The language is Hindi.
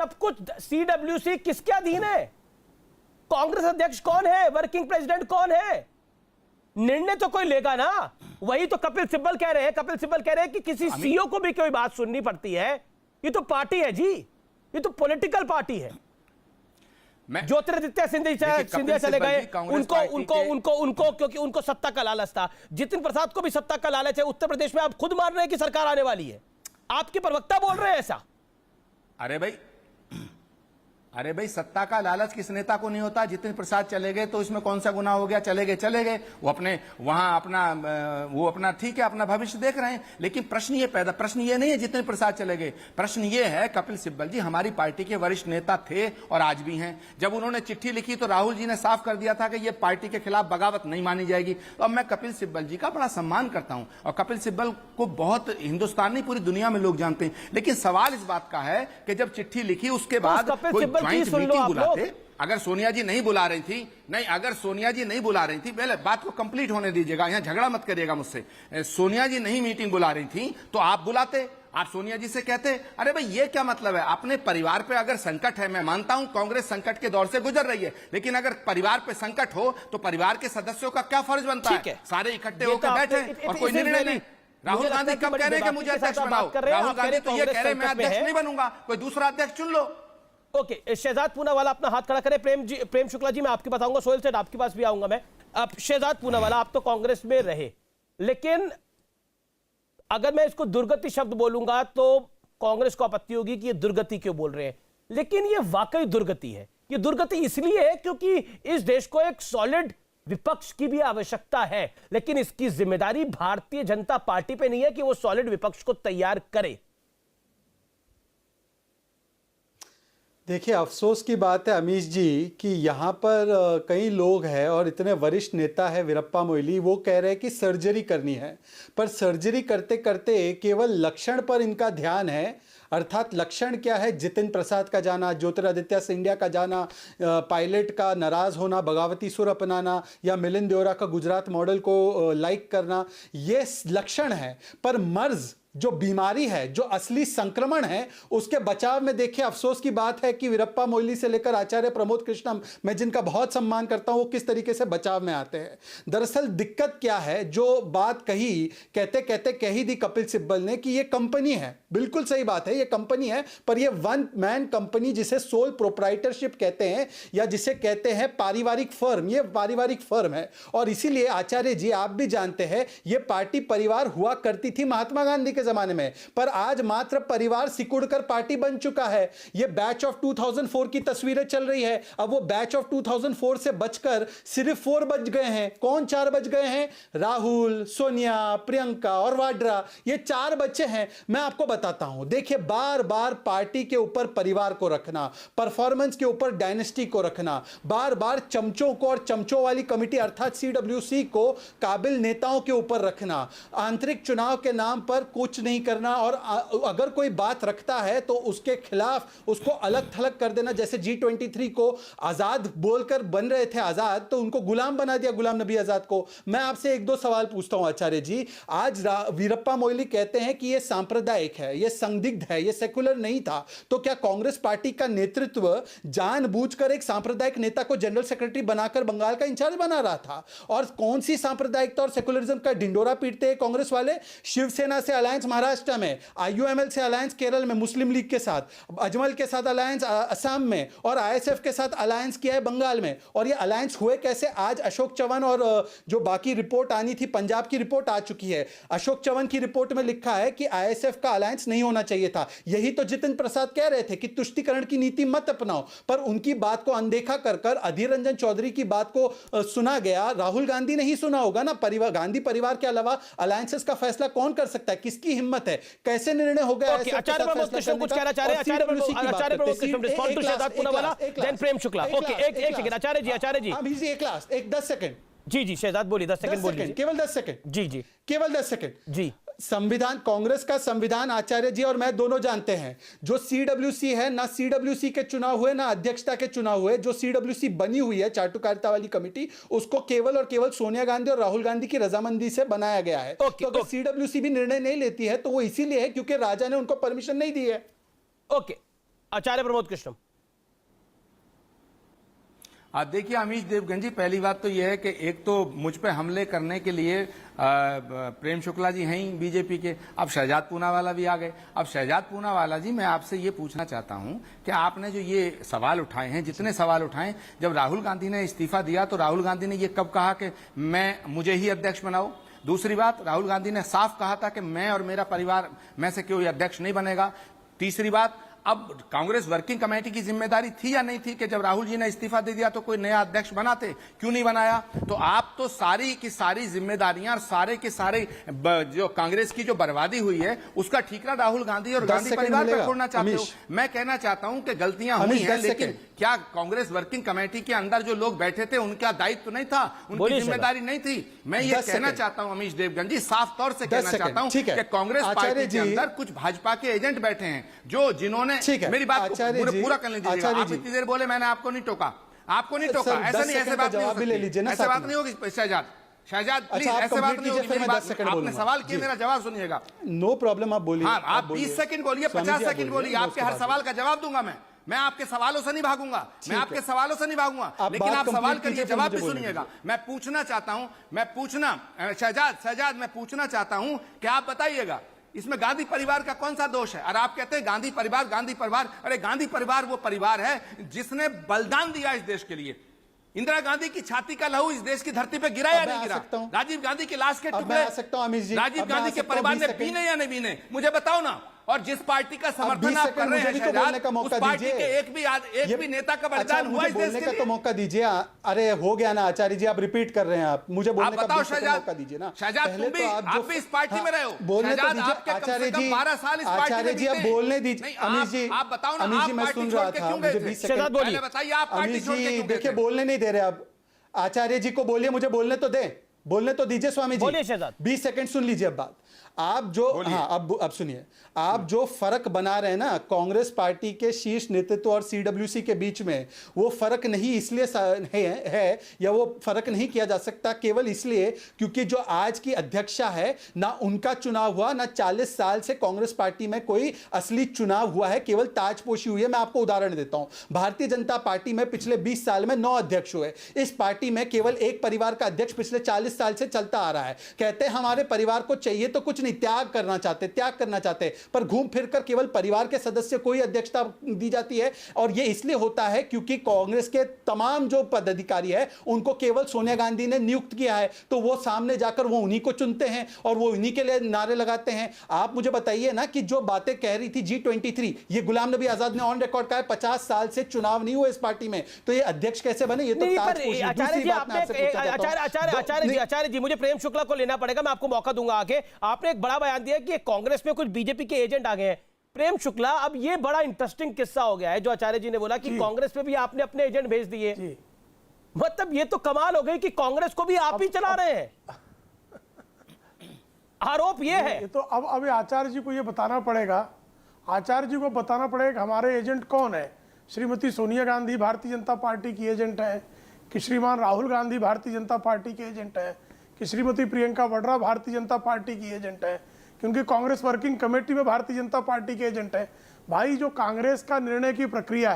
सब कुछ सीडब्ल्यूसी किसके अधीन है? कांग्रेस अध्यक्ष कौन है? वर्किंग प्रेसिडेंट कौन है? निर्णय तो कोई लेगा ना। वही तो कपिल सिब्बल कह रहे हैं। कपिल सिब्बल कह रहे हैं कि किसी सीईओ को भी कोई बात सुननी पड़ती है। ये तो पार्टी है जी, ये तो पॉलिटिकल पार्टी है। ज्योतिरादित्य सिंधिया चले गए, उनको क्योंकि उनको सत्ता का लालच था। जितिन प्रसाद को भी सत्ता का लालच है। उत्तर प्रदेश में आप खुद मान रहे हैं कि सरकार आने वाली है, आपके प्रवक्ता बोल रहे हैं ऐसा। अरे भाई सत्ता का लालच किस नेता को नहीं होता? जितिन प्रसाद चले गए तो इसमें कौन सा गुनाह हो गया? चले गए वो अपने वहां अपना ठीक है, अपना भविष्य देख रहे हैं। लेकिन प्रश्न ये नहीं है जितिन प्रसाद चले गए। प्रश्न ये है, कपिल सिब्बल जी हमारी पार्टी के वरिष्ठ नेता थे और आज भी हैं। जब उन्होंने चिट्ठी लिखी तो राहुल जी ने साफ कर दिया था कि यह पार्टी के खिलाफ बगावत नहीं मानी जाएगी। तो अब मैं कपिल सिब्बल जी का बड़ा सम्मान करता हूं और कपिल सिब्बल को बहुत हिंदुस्तान नहीं पूरी दुनिया में लोग जानते हैं। लेकिन सवाल इस बात का है कि जब चिट्ठी लिखी उसके बाद ज्वाइंट मीटिंग बुलाते। अगर सोनिया जी नहीं बुला रही थी, पहले बात को कंप्लीट होने दीजिएगा, यहां झगड़ा मत करिएगा मुझसे। सोनिया जी नहीं मीटिंग बुला रही थी तो आप बुलाते, आप सोनिया जी से कहते अरे भाई ये क्या मतलब है? अपने परिवार पे अगर संकट है, मैं मानता हूं कांग्रेस संकट के दौर से गुजर रही है, लेकिन अगर परिवार पे संकट हो तो परिवार के सदस्यों का क्या फर्ज बनता है? सारे इक्कठे होकर बैठे और कोई निर्णय नहीं। राहुल गांधी कब कह रहे हैं कि मुझे अध्यक्ष बनाओ? राहुल गांधी तो ये कह रहे हैं मैं अध्यक्ष नहीं बनूंगा, कोई दूसरा अध्यक्ष चुन लो। ओके, शहजाद पूनावाला अपना हाथ खड़ा करें। प्रेम शुक्ला जी मैं आपके बताऊंगा, सोहेल सेठ आपके पास भी आऊंगा मैं। अब शहजाद पूनावाला, आप तो कांग्रेस में रहे, लेकिन अगर मैं इसको दुर्गति शब्द बोलूंगा तो कांग्रेस को आपत्ति होगी कि ये दुर्गति क्यों बोल रहे हैं, लेकिन ये वाकई दुर्गति है। ये दुर्गति इसलिए है क्योंकि इस देश को एक सॉलिड विपक्ष की भी आवश्यकता है, लेकिन इसकी जिम्मेदारी भारतीय जनता पार्टी पे नहीं है कि वो सॉलिड विपक्ष को तैयार करे। देखिए, अफसोस की बात है अमीश जी कि यहाँ पर कई लोग हैं और इतने वरिष्ठ नेता है वीरप्पा मोइली, वो कह रहे हैं कि सर्जरी करनी है, पर सर्जरी करते करते केवल लक्षण पर इनका ध्यान है। अर्थात लक्षण क्या है? जितिन प्रसाद का जाना, ज्योतिरादित्य सिंधिया का जाना, पायलट का नाराज होना, बगावती सुर अपनाना, या मिलिंद देओरा का गुजरात मॉडल को लाइक करना, ये लक्षण है। पर मर्ज जो बीमारी है, जो असली संक्रमण है, उसके बचाव में देखिए अफसोस की बात है कि वीरप्पा मोइली से लेकर आचार्य प्रमोद कृष्णम, मैं जिनका बहुत सम्मान करता हूं, वो किस तरीके से बचाव में आते हैं। दरअसल दिक्कत क्या है, जो बात कहते कहते कह ही दी कपिल सिब्बल ने कि ये कंपनी है। बिल्कुल सही बात है, ये कंपनी है, पर ये वन मैन कंपनी जिसे सोल प्रोप्राइटरशिप कहते हैं या जिसे कहते हैं पारिवारिक फर्म, ये पारिवारिक फर्म है। और इसीलिए आचार्य जी आप भी जानते हैं, ये पार्टी परिवार हुआ करती थी महात्मा गांधी जमाने में, पर आज मात्र परिवार सिकुड़कर पार्टी बन चुका है। यह बैच ऑफ 2004 की तस्वीरें चल रही है। अब वो बैच ऑफ 2004 से बचकर सिर्फ 4 बच गए हैं। कौन 4 बच गए हैं? राहुल, सोनिया, प्रियंका और वाड्रा, ये 4 बच्चे हैं। मैं आपको बताता हूं, देखिए बार बार पार्टी के ऊपर परिवार को रखना, परफॉर्मेंस के ऊपर डायनेस्टी को रखना, बार बार चमचों को और चमचों वाली कमिटी अर्थात सीडब्ल्यूसी को काबिल नेताओं के ऊपर रखना, आंतरिक चुनाव के नाम पर कुछ नहीं करना, और अगर कोई बात रखता है तो उसके खिलाफ उसको अलग थलग कर देना। जैसे G23 को आजाद बोलकर बन रहे थे आजाद, तो उनको गुलाम बना दिया, गुलाम नबी आजाद को। मैं आपसे 1-2 सवाल पूछता हूं आचार्य जी। आज वीरप्पा मोइली कहते हैं कि यह सांप्रदायिक है, यह संदिग्ध है, यह सेकुलर नहीं था, तो क्या कांग्रेस पार्टी का नेतृत्व जानबूझकर एक सांप्रदायिक नेता को जनरल सेक्रेटरी बनाकर बंगाल का इंचार्ज बना रहा था? और कौन सी सांप्रदायिकता और सेकुलरिज्म का ढिंडोरा पीटते हैं कांग्रेस वाले? शिवसेना से अलायंस महाराष्ट्र में, IUML से अलायंस केरल में मुस्लिम लीग के साथ, अजमल के साथ अलायंस असम में, और ISF के साथ अलायंस किया है बंगाल में। और ये अलायंस हुए कैसे? आज अशोक चव्हाण और जो बाकी रिपोर्ट आनी थी, पंजाब की रिपोर्ट आ चुकी है। अशोक चव्हाण की रिपोर्ट में लिखा है कि ISF का अलायंस नहीं होना चाहिए था। यही तो जितिन प्रसाद कह रहे थे कि तुष्टीकरण की नीति मत अपनाओ, पर उनकी बात को अनदेखा कर अधीर रंजन चौधरी की बात को सुना गया। राहुल गांधी नहीं सुना होगा ना। गांधी परिवार के अलावा अलायंसेस का फैसला कौन कर सकता है? किसकी हिम्मत है? कैसे निर्णय हो गया? आचार्य प्रमोद कृष्ण कुछ कहना चाह रहे हैं। Acharya Pramod Krishna respond to Shehzad Poonawalla, then Prem Shukla. Okay, एक सेकंड आचार्य जी, एक लास्ट, 10 सेकंड। जी शहजाद बोलिए, 10 सेकंड बोलिए, केवल 10 सेकंड। जी केवल 10 सेकंड जी। संविधान, कांग्रेस का संविधान आचार्य जी और मैं दोनों जानते हैं, जो सीडब्ल्यूसी है, ना सीडब्ल्यूसी के चुनाव हुए ना अध्यक्षता के चुनाव हुए। जो सीडब्ल्यूसी बनी हुई है चाटुकारिता वाली कमेटी, उसको केवल और केवल सोनिया गांधी और राहुल गांधी की रजामंदी से बनाया गया है। तो अगर सीडब्ल्यूसी भी निर्णय नहीं लेती है तो वो इसीलिए है क्योंकि राजा ने उनको परमिशन नहीं दी है। ओके, आचार्य प्रमोद कृष्णम। देखिए अमीश देवगन जी, पहली बात तो यह है कि एक तो मुझ पे हमले करने के लिए प्रेम शुक्ला जी हैं ही बीजेपी के, अब शहजाद पूनावाला भी आ गए। अब शहजाद पूनावाला जी, मैं आपसे ये पूछना चाहता हूं कि आपने जो ये सवाल उठाए हैं, जितने सवाल उठाए, जब राहुल गांधी ने इस्तीफा दिया तो राहुल गांधी ने ये कब कहा कि मुझे ही अध्यक्ष बनाओ? दूसरी बात, राहुल गांधी ने साफ कहा था कि मैं और मेरा परिवार में से कोई अध्यक्ष नहीं बनेगा। तीसरी बात, अब कांग्रेस वर्किंग कमेटी की जिम्मेदारी थी या नहीं थी कि जब राहुल जी ने इस्तीफा दे दिया तो कोई नया अध्यक्ष बनाते? क्यों नहीं बनाया? तो आप तो सारी की सारी जिम्मेदारियां और सारे के सारे जो कांग्रेस की जो बर्बादी हुई है उसका ठीकरा राहुल गांधी और गांधी परिवार पर छोड़ना चाहते हो। मैं कहना चाहता हूं कि गलतियां हुई हैं, लेकिन क्या कांग्रेस वर्किंग कमेटी के अंदर जो लोग बैठे थे उनका दायित्व तो नहीं था, उनकी जिम्मेदारी नहीं थी? मैं ये कहना चाहता हूं अमीश देवगन जी, साफ तौर से कहना चाहता हूं कि कांग्रेस पार्टी के अंदर कुछ भाजपा के एजेंट बैठे हैं जो जिन्होंने, मेरी बात पूरा कर लीजिए। आप इतनी देर बोले, मैंने आपको नहीं टोका, आपको नहीं टोका। ऐसा नहीं, ऐसे बात नहीं हो सकती, ऐसे बात नहीं होगी शहजाद प्लीज, ऐसे बात नहीं होगी। मेरी बात, आपने सवाल किया, मेरा जवाब सुनिएगा। नो प्रॉब्लम, आप बोलिए। हाँ, आप 20 सेकंड बोलिए, 50 सेकंड बोलिए, आपके हर सवाल का जवाब दूंगा मैं आपके सवालों से नहीं भागूंगा, मैं आपके सवालों से नहीं भागूंगा, लेकिन आप सवाल करिए, जवाब भी सुनिएगा। मैं पूछना चाहता हूं, शहजाद मैं पूछना चाहता हूं कि आप बताइएगा इसमें गांधी परिवार का कौन सा दोष है? और आप कहते हैं गांधी परिवार, अरे गांधी परिवार वो परिवार है जिसने बलिदान दिया इस देश के लिए। इंदिरा गांधी की छाती का लहू इस देश की धरती पे गिरा या नहीं गिरा? राजीव गांधी की लाश के टुकड़े राजीव गांधी के परिवार ने पीने या नहीं पीने? मुझे बताओ ना। और जिस पार्टी का समर्थन आप कर रहे हैं शहजाद, उस पार्टी के एक भी नेता का बलिदान हुआ इस देश के लिए? तो मौका दीजिए। अरे हो गया ना आचार्य जी, आप रिपीट कर रहे हैं, आप मुझे बोलने का मौका दीजिए ना। शहजाद, आप भी इस पार्टी में रहे हो। बोलने तो दीजिए आचार्य जी। 12 साल इस पार्टी में जी आप बोलने दीजिए। अमीश जी, आप बताओ ना, अमीश जी मैं सुन रहा था, मुझे 20 सेकंड बोलिए। बताइए, आप पार्टी छोड़ के क्यों गए थे? देखिए बोलने नहीं दे रहे आप। आचार्य जी को बोलिए, मुझे बोलने तो दे, बोलने तो दीजिए स्वामी जी। 20 सेकंड सुन लीजिए अब बात। आप जो, हाँ अब सुनिए, आप जो फर्क बना रहे हैं ना कांग्रेस पार्टी के शीर्ष नेतृत्व और सीडब्ल्यूसी के बीच में, वो फर्क नहीं इसलिए है या वो फर्क नहीं किया जा सकता केवल इसलिए क्योंकि जो आज की अध्यक्षा है ना उनका चुनाव हुआ, ना 40 साल से कांग्रेस पार्टी में कोई असली चुनाव हुआ है, केवल ताजपोशी हुई है। मैं आपको उदाहरण देता हूं, भारतीय जनता पार्टी में पिछले 20 साल में 9 अध्यक्ष हुए। इस पार्टी में केवल एक परिवार का अध्यक्ष पिछले 40 साल से चलता आ रहा है। कहते हैं हमारे परिवार को चाहिए तो कुछ नहीं, त्याग करना चाहते, पर घूम फिरकर केवल परिवार के सदस्य को ही अध्यक्षता दी जाती है। और यह इसलिए होता है क्योंकि कांग्रेस के तमाम जो पदाधिकारी है उनको केवल सोनिया गांधी ने नियुक्त किया है, तो वो सामने जाकर वो उन्हीं को चुनते हैं और वो उन्हीं के लिए नारे लगाते हैं। आप मुझे बताइए ना कि जो बातें कह रही थी G23, ये गुलाम नबी आजाद ने ऑन रिकॉर्ड कहा है 50 साल से चुनाव नहीं हुआ इस पार्टी में, तो ये अध्यक्ष कैसे बने? ये तो आचार्य जी मुझे प्रेम शुक्ला को लेना पड़ेगा, मैं आपको मौका दूंगा आगे। आपने एक बड़ा बयान दिया कि कांग्रेस में कुछ बीजेपी के एजेंट आ गए हैं। प्रेम शुक्ला, अब ये बड़ा इंटरेस्टिंग किस्सा हो गया है जो आचार्य जी ने बोला कि कांग्रेस में भी आपने अपने एजेंट भेज दिए। मतलब ये तो कमाल हो गई कि कांग्रेस को भी आप ही चला रहे हैं। आरोप ये है। तो अब आचार्य जी को ये बताना पड़ेगा, आचार्य जी को बताना पड़ेगा कि हमारे एजेंट कौन है। श्रीमती सोनिया गांधी भारतीय जनता पार्टी की एजेंट है, कि श्रीमान राहुल गांधी भारतीय जनता पार्टी के एजेंट है, कि श्रीमती प्रियंका वाड्रा भारतीय जनता पार्टी की एजेंट है, क्योंकि कांग्रेस वर्किंग कमेटी में भारतीय जनता पार्टी के एजेंट है। भाई, जो कांग्रेस का निर्णय की प्रक्रिया है